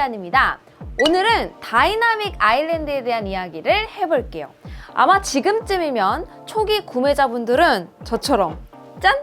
시간입니다. 오늘은 다이나믹 아일랜드에 대한 이야기를 해볼게요. 아마 지금쯤이면 초기 구매자분들은 저처럼 짠!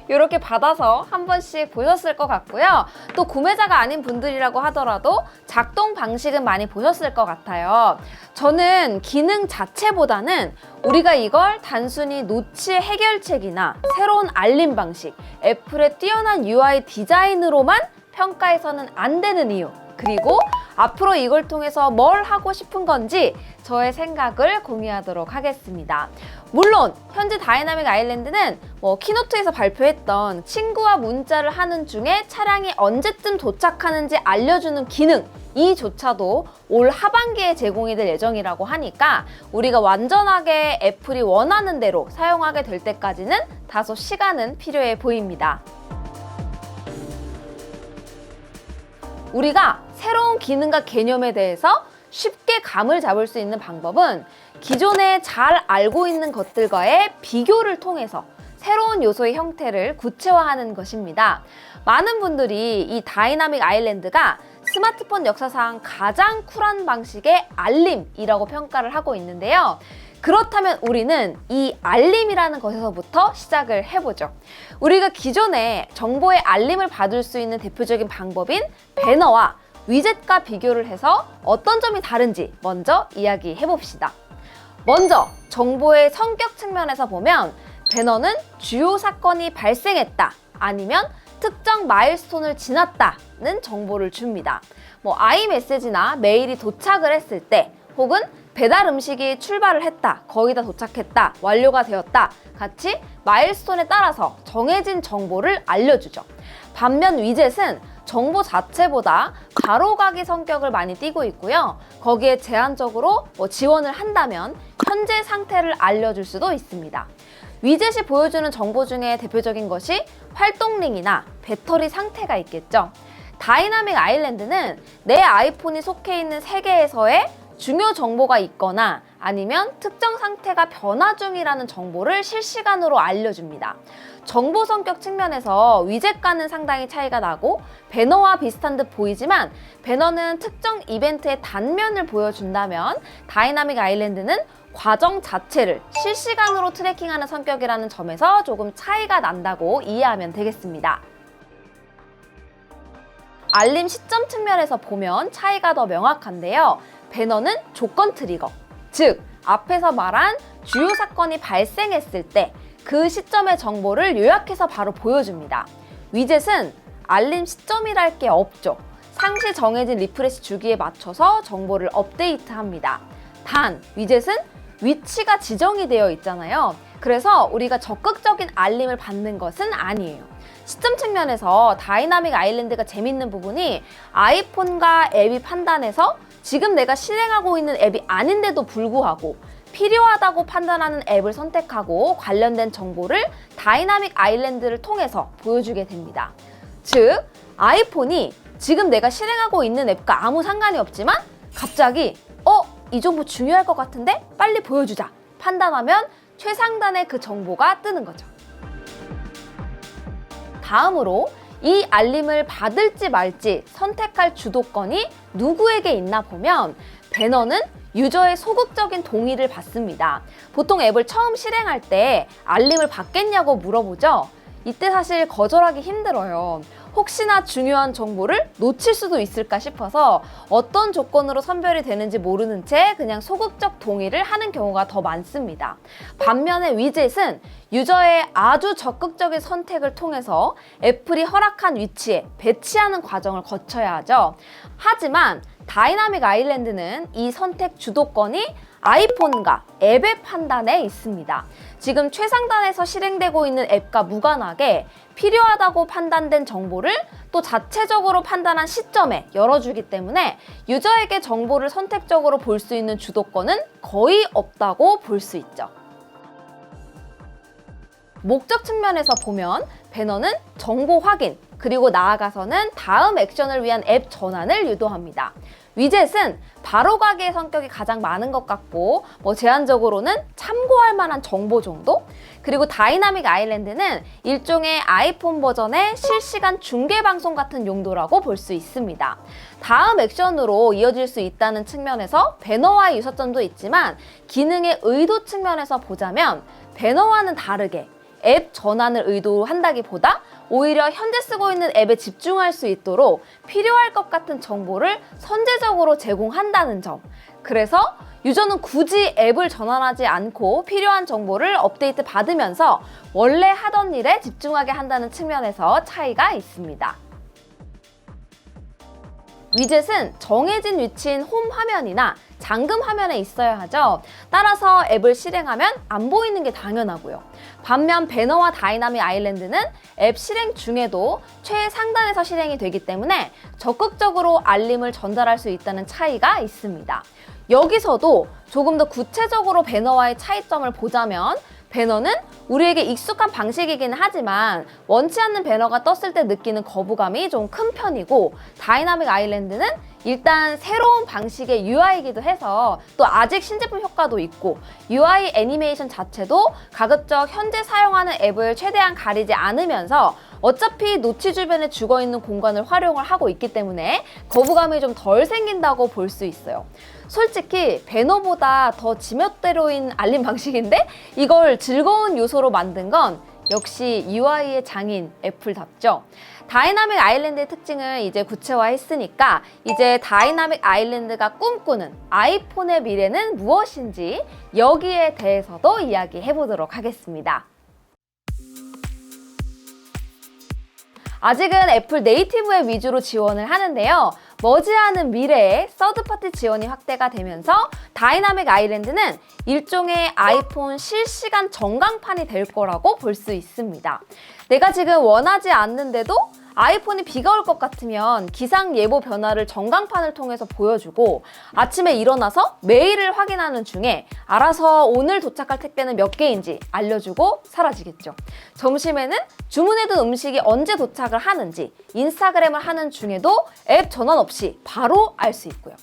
이렇게 받아서 한 번씩 보셨을 것 같고요. 또 구매자가 아닌 분들이라고 하더라도 작동 방식은 많이 보셨을 것 같아요. 저는 기능 자체보다는 우리가 이걸 단순히 노치의 해결책이나 새로운 알림 방식, 애플의 뛰어난 UI 디자인으로만 평가해서는 안 되는 이유, 그리고 앞으로 이걸 통해서 뭘 하고 싶은 건지 저의 생각을 공유하도록 하겠습니다. 물론 현재 다이나믹 아일랜드는 키노트에서 발표했던 친구와 문자를 하는 중에 차량이 언제쯤 도착하는지 알려주는 기능, 이조차도 올 하반기에 제공이 될 예정이라고 하니까 우리가 완전하게 애플이 원하는 대로 사용하게 될 때까지는 다소 시간은 필요해 보입니다. 우리가 새로운 기능과 개념에 대해서 쉽게 감을 잡을 수 있는 방법은 기존에 잘 알고 있는 것들과의 비교를 통해서 새로운 요소의 형태를 구체화하는 것입니다. 많은 분들이 이 다이나믹 아일랜드가 스마트폰 역사상 가장 쿨한 방식의 알림이라고 평가를 하고 있는데요. 그렇다면 우리는 이 알림이라는 것에서부터 시작을 해보죠. 우리가 기존에 정보의 알림을 받을 수 있는 대표적인 방법인 배너와 위젯과 비교를 해서 어떤 점이 다른지 먼저 이야기해봅시다. 먼저 정보의 성격 측면에서 보면 배너는 주요 사건이 발생했다, 아니면 특정 마일스톤을 지났다는 정보를 줍니다. 아이메시지나 메일이 도착을 했을 때, 혹은 배달 음식이 출발을 했다, 거의 다 도착했다, 완료가 되었다 같이 마일스톤에 따라서 정해진 정보를 알려주죠. 반면 위젯은 정보 자체보다 가로가기 성격을 많이 띠고 있고요. 거기에 제한적으로 지원을 한다면 현재 상태를 알려줄 수도 있습니다. 위젯이 보여주는 정보 중에 대표적인 것이 활동링이나 배터리 상태가 있겠죠. 다이나믹 아일랜드는 내 아이폰이 속해 있는 세계에서의 중요 정보가 있거나 아니면 특정 상태가 변화 중이라는 정보를 실시간으로 알려줍니다. 정보 성격 측면에서 위젯과는 상당히 차이가 나고 배너와 비슷한 듯 보이지만 배너는 특정 이벤트의 단면을 보여준다면 다이나믹 아일랜드는 과정 자체를 실시간으로 트래킹하는 성격이라는 점에서 조금 차이가 난다고 이해하면 되겠습니다. 알림 시점 측면에서 보면 차이가 더 명확한데요. 배너는 조건 트리거, 즉 앞에서 말한 주요 사건이 발생했을 때 그 시점의 정보를 요약해서 바로 보여줍니다. 위젯은 알림 시점이랄 게 없죠. 상시 정해진 리프레시 주기에 맞춰서 정보를 업데이트합니다. 단, 위젯은 위치가 지정이 되어 있잖아요. 그래서 우리가 적극적인 알림을 받는 것은 아니에요. 시점 측면에서 다이나믹 아일랜드가 재밌는 부분이 아이폰과 앱이 판단해서 지금 내가 실행하고 있는 앱이 아닌데도 불구하고 필요하다고 판단하는 앱을 선택하고 관련된 정보를 다이나믹 아일랜드를 통해서 보여주게 됩니다. 즉, 아이폰이 지금 내가 실행하고 있는 앱과 아무 상관이 없지만 갑자기 이 정보 중요할 것 같은데 빨리 보여주자 판단하면 최상단의 그 정보가 뜨는 거죠. 다음으로 이 알림을 받을지 말지 선택할 주도권이 누구에게 있나 보면 배너는 유저의 소극적인 동의를 받습니다. 보통 앱을 처음 실행할 때 알림을 받겠냐고 물어보죠. 이때 사실 거절하기 힘들어요. 혹시나 중요한 정보를 놓칠 수도 있을까 싶어서 어떤 조건으로 선별이 되는지 모르는 채 그냥 소극적 동의를 하는 경우가 더 많습니다. 반면에 위젯은 유저의 아주 적극적인 선택을 통해서 애플이 허락한 위치에 배치하는 과정을 거쳐야 하죠. 하지만 다이나믹 아일랜드는 이 선택 주도권이 아이폰과 앱의 판단에 있습니다. 지금 최상단에서 실행되고 있는 앱과 무관하게 필요하다고 판단된 정보를 또 자체적으로 판단한 시점에 열어주기 때문에 유저에게 정보를 선택적으로 볼 수 있는 주도권은 거의 없다고 볼 수 있죠. 목적 측면에서 보면 배너는 정보 확인, 그리고 나아가서는 다음 액션을 위한 앱 전환을 유도합니다. 위젯은 바로가기의 성격이 가장 많은 것 같고 제한적으로는 참고할 만한 정보 정도? 그리고 다이나믹 아일랜드는 일종의 아이폰 버전의 실시간 중계 방송 같은 용도라고 볼 수 있습니다. 다음 액션으로 이어질 수 있다는 측면에서 배너와의 유사점도 있지만 기능의 의도 측면에서 보자면 배너와는 다르게 앱 전환을 의도한다기보다 오히려 현재 쓰고 있는 앱에 집중할 수 있도록 필요할 것 같은 정보를 선제적으로 제공한다는 점. 그래서 유저는 굳이 앱을 전환하지 않고 필요한 정보를 업데이트 받으면서 원래 하던 일에 집중하게 한다는 측면에서 차이가 있습니다. 위젯은 정해진 위치인 홈 화면이나 잠금 화면에 있어야 하죠. 따라서 앱을 실행하면 안 보이는 게 당연하고요. 반면 배너와 다이나믹 아일랜드는 앱 실행 중에도 최상단에서 실행이 되기 때문에 적극적으로 알림을 전달할 수 있다는 차이가 있습니다. 여기서도 조금 더 구체적으로 배너와의 차이점을 보자면 배너는 우리에게 익숙한 방식이기는 하지만 원치 않는 배너가 떴을 때 느끼는 거부감이 좀 큰 편이고 다이나믹 아일랜드는 일단 새로운 방식의 UI이기도 해서 또 아직 신제품 효과도 있고 UI 애니메이션 자체도 가급적 현재 사용하는 앱을 최대한 가리지 않으면서 어차피 노치 주변에 죽어있는 공간을 활용을 하고 있기 때문에 거부감이 좀 덜 생긴다고 볼 수 있어요. 솔직히 배너보다 더 지멋대로인 알림 방식인데 이걸 즐거운 요소로 만든 건 역시 UI의 장인 애플답죠. 다이나믹 아일랜드의 특징을 이제 구체화했으니까 이제 다이나믹 아일랜드가 꿈꾸는 아이폰의 미래는 무엇인지 여기에 대해서도 이야기해보도록 하겠습니다. 아직은 애플 네이티브 앱 위주로 지원을 하는데요. 머지않은 미래에 서드파티 지원이 확대가 되면서 다이나믹 아일랜드는 일종의 아이폰 실시간 전광판이 될 거라고 볼 수 있습니다. 내가 지금 원하지 않는데도 아이폰이 비가 올 것 같으면 기상 예보 변화를 전광판을 통해서 보여주고 아침에 일어나서 메일을 확인하는 중에 알아서 오늘 도착할 택배는 몇 개인지 알려주고 사라지겠죠. 점심에는 주문해둔 음식이 언제 도착을 하는지 인스타그램을 하는 중에도 앱 전환 없이 바로 알 수 있고요.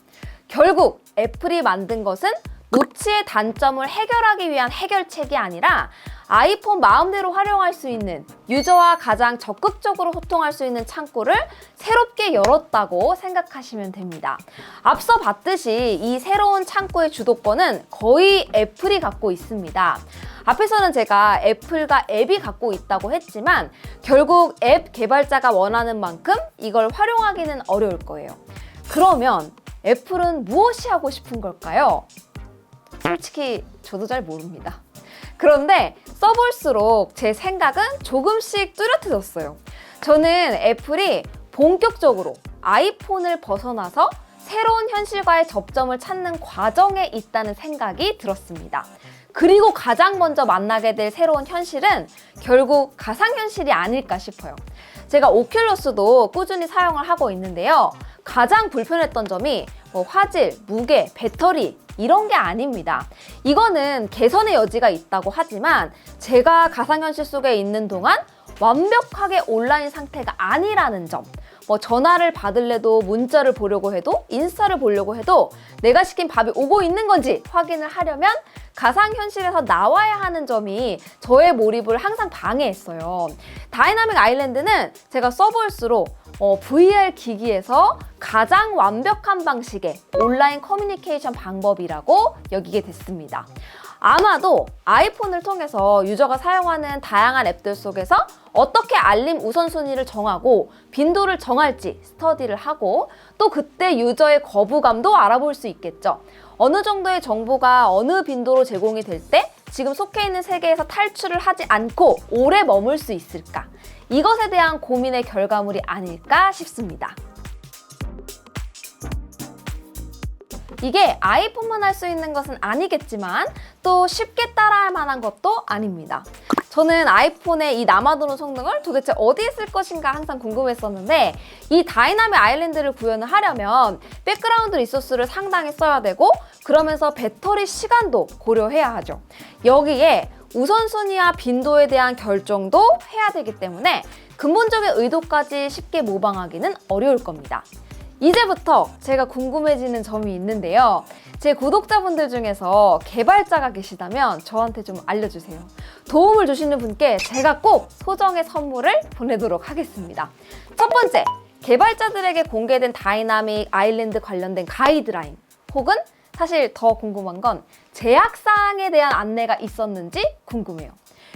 결국 애플이 만든 것은 노치의 단점을 해결하기 위한 해결책이 아니라 아이폰 마음대로 활용할 수 있는 유저와 가장 적극적으로 소통할 수 있는 창구를 새롭게 열었다고 생각하시면 됩니다. 앞서 봤듯이 이 새로운 창구의 주도권은 거의 애플이 갖고 있습니다. 앞에서는 제가 애플과 앱이 갖고 있다고 했지만 결국 앱 개발자가 원하는 만큼 이걸 활용하기는 어려울 거예요. 그러면 애플은 무엇이 하고 싶은 걸까요? 솔직히 저도 잘 모릅니다. 그런데 써볼수록 제 생각은 조금씩 뚜렷해졌어요. 저는 애플이 본격적으로 아이폰을 벗어나서 새로운 현실과의 접점을 찾는 과정에 있다는 생각이 들었습니다. 그리고 가장 먼저 만나게 될 새로운 현실은 결국 가상현실이 아닐까 싶어요. 제가 오큘러스도 꾸준히 사용을 하고 있는데요. 가장 불편했던 점이 화질, 무게, 배터리 이런 게 아닙니다. 이거는 개선의 여지가 있다고 하지만 제가 가상현실 속에 있는 동안 완벽하게 온라인 상태가 아니라는 점. 전화를 받을래도 문자를 보려고 해도 인스타를 보려고 해도 내가 시킨 밥이 오고 있는 건지 확인을 하려면 가상현실에서 나와야 하는 점이 저의 몰입을 항상 방해했어요. 다이나믹 아일랜드는 제가 써볼수록 VR 기기에서 가장 완벽한 방식의 온라인 커뮤니케이션 방법이라고 여기게 됐습니다. 아마도 아이폰을 통해서 유저가 사용하는 다양한 앱들 속에서 어떻게 알림 우선순위를 정하고 빈도를 정할지 스터디를 하고 또 그때 유저의 거부감도 알아볼 수 있겠죠. 어느 정도의 정보가 어느 빈도로 제공이 될 때 지금 속해 있는 세계에서 탈출을 하지 않고 오래 머물 수 있을까? 이것에 대한 고민의 결과물이 아닐까 싶습니다. 이게 아이폰만 할 수 있는 것은 아니겠지만 또 쉽게 따라할 만한 것도 아닙니다. 저는 아이폰의 이 남아도는 성능을 도대체 어디에 쓸 것인가 항상 궁금했었는데 이 다이나믹 아일랜드를 구현을 하려면 백그라운드 리소스를 상당히 써야 되고 그러면서 배터리 시간도 고려해야 하죠. 여기에 우선순위와 빈도에 대한 결정도 해야 되기 때문에 근본적인 의도까지 쉽게 모방하기는 어려울 겁니다. 이제부터 제가 궁금해지는 점이 있는데요. 제 구독자분들 중에서 개발자가 계시다면 저한테 좀 알려주세요. 도움을 주시는 분께 제가 꼭 소정의 선물을 보내도록 하겠습니다. 첫 번째, 개발자들에게 공개된 다이나믹 아일랜드 관련된 가이드라인 혹은 사실 더 궁금한 건 제약사항에 대한 안내가 있었는지 궁금해요.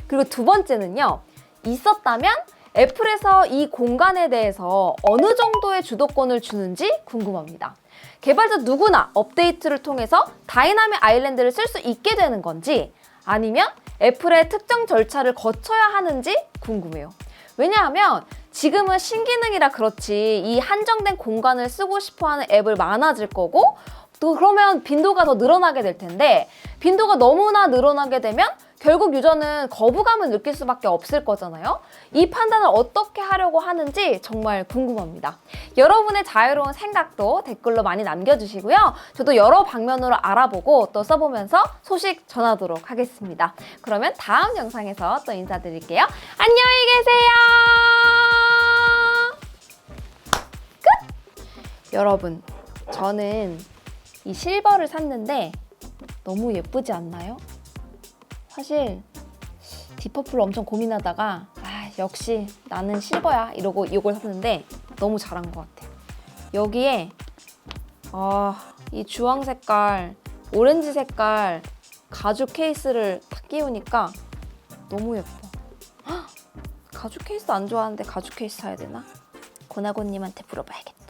그리고 두 번째는요. 있었다면 애플에서 이 공간에 대해서 어느 정도의 주도권을 주는지 궁금합니다. 개발자 누구나 업데이트를 통해서 다이나믹 아일랜드를 쓸 수 있게 되는 건지 아니면 애플의 특정 절차를 거쳐야 하는지 궁금해요. 왜냐하면 지금은 신기능이라 그렇지 이 한정된 공간을 쓰고 싶어하는 앱을 많아질 거고 또 그러면 빈도가 더 늘어나게 될 텐데 빈도가 너무나 늘어나게 되면 결국 유저는 거부감을 느낄 수밖에 없을 거잖아요. 이 판단을 어떻게 하려고 하는지 정말 궁금합니다. 여러분의 자유로운 생각도 댓글로 많이 남겨주시고요. 저도 여러 방면으로 알아보고 또 써보면서 소식 전하도록 하겠습니다. 그러면 다음 영상에서 또 인사드릴게요. 안녕히 계세요. 끝! 여러분, 저는 이 실버를 샀는데 너무 예쁘지 않나요? 사실 디퍼플 엄청 고민하다가 역시 나는 실버야 이러고 이걸 샀는데 너무 잘한 것 같아요. 여기에 이 주황 색깔, 오렌지 색깔 가죽 케이스를 딱 끼우니까 너무 예뻐. 헉, 가죽 케이스 안 좋아하는데 가죽 케이스 사야 되나? 고나고님한테 물어봐야겠다.